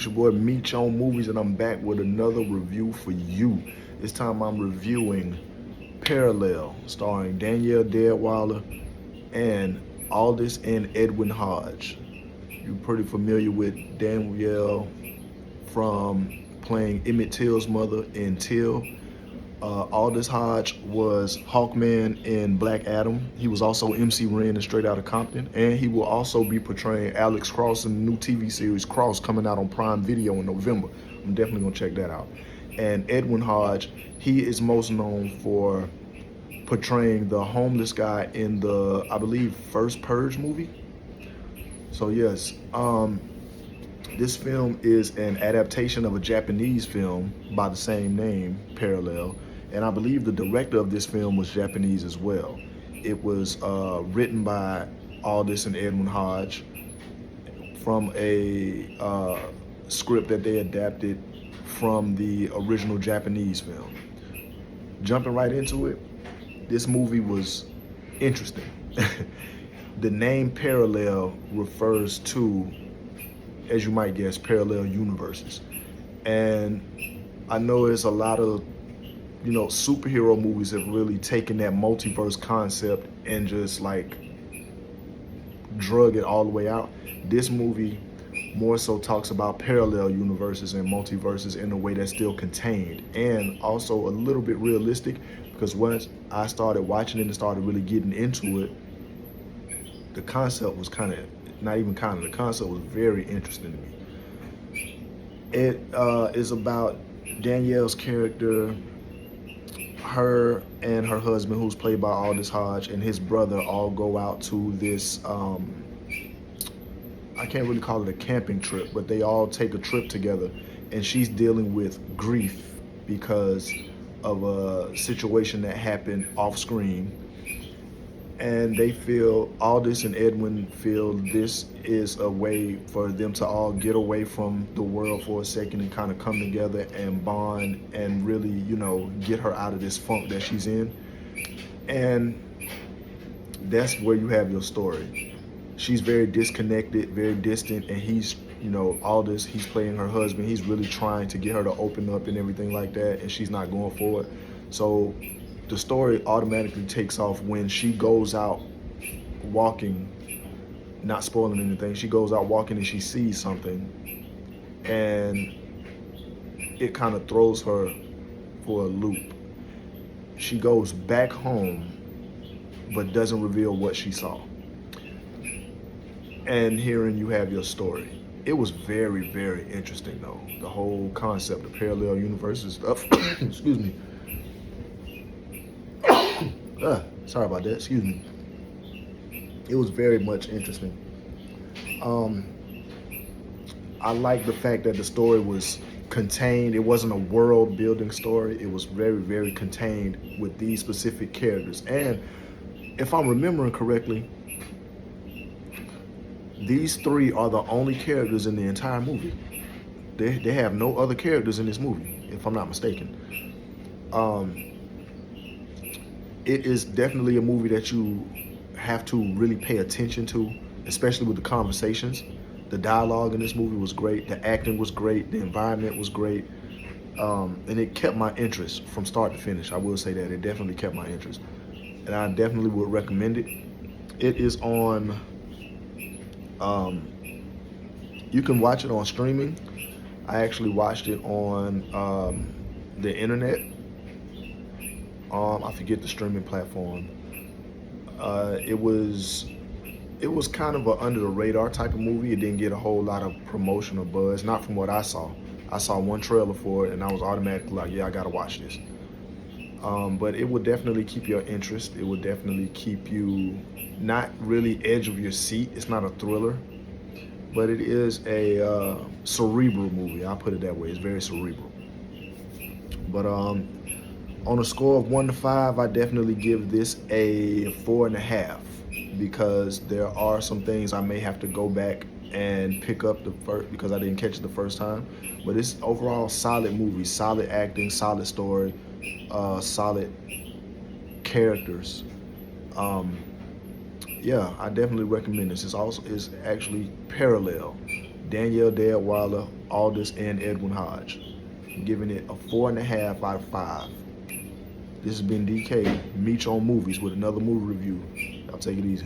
It's your boy Meech on Movies, and I'm back with another review for you. This time I'm reviewing Parallel, starring Danielle Deadwyler and Aldis and Edwin Hodge. You're pretty familiar with Danielle from playing Emmett Till's mother in Till. Aldis Hodge was Hawkman in Black Adam. He was also MC Ren in Straight Outta Compton, and he will also be portraying Alex Cross in the new TV series Cross, coming out on Prime Video in November. I'm definitely gonna check that out. And Edwin Hodge, he is most known for portraying the homeless guy in the, I believe, first Purge movie. So yes, this film is an adaptation of a Japanese film by the same name, Parallel, and I believe the director of this film was Japanese as well. It was written by Aldis and Edwin Hodge from a script that they adapted from the original Japanese film. Jumping right into it, this movie was interesting. The name Parallel refers to, as you might guess, parallel universes. And I know there's a lot of, superhero movies have really taken that multiverse concept and just like drug it all the way out. This movie more so talks about parallel universes and multiverses in a way that's still contained and also a little bit realistic, because once I started watching it and started really getting into it, the concept was the concept was very interesting to me. It is about Danielle's character, her and her husband, who's played by Aldis Hodge, and his brother all go out to this, I can't really call it a camping trip, but they all take a trip together, and she's dealing with grief because of a situation that happened off screen. And they feel, Aldis and Edwin feel, this is a way for them to all get away from the world for a second and kind of come together and bond and really, get her out of this funk that she's in. And that's where you have your story. She's very disconnected, very distant, and he's, Aldis, he's playing her husband. He's really trying to get her to open up and everything like that, and she's not going for it. So the story automatically takes off when she goes out walking, not spoiling anything. She goes out walking and she sees something, and it kind of throws her for a loop. She goes back home, but doesn't reveal what she saw. And herein you have your story. It was very, very interesting though. The whole concept of parallel universes stuff. Excuse me. Sorry about that, excuse me. It was very much interesting. I like the fact that the story was contained. It wasn't a world building story. It was very, very contained with these specific characters. And if I'm remembering correctly, these three are the only characters in the entire movie. They have no other characters in this movie, if I'm not mistaken. It is definitely a movie that you have to really pay attention to, especially with the conversations. The dialogue in this movie was great. The acting was great. The environment was great. And it kept my interest from start to finish. I will say that. It definitely kept my interest. And I definitely would recommend it. It is on, you can watch it on streaming. I actually watched it on the internet. I forget the streaming platform. It was kind of an under the radar type of movie. It didn't get a whole lot of promotion or buzz, not from what I saw. I saw one trailer for it and I was automatically like, yeah, I gotta watch this. But it would definitely keep your interest. It would definitely keep you not really edge of your seat. It's not a thriller, but it is a cerebral movie. I'll put it that way. It's very cerebral. But on a score of 1 to 5, I definitely give this a 4.5, because there are some things I may have to go back and pick up the first, because I didn't catch it the first time. But it's overall solid movie, solid acting, solid story, solid characters. Yeah, I definitely recommend this. It's actually Parallel, Danielle Deadwyler, Aldous, and Edwin Hodge. I'm giving it a 4.5 out of 5. This has been DK, Meech on Movies with another movie review. Y'all take it easy.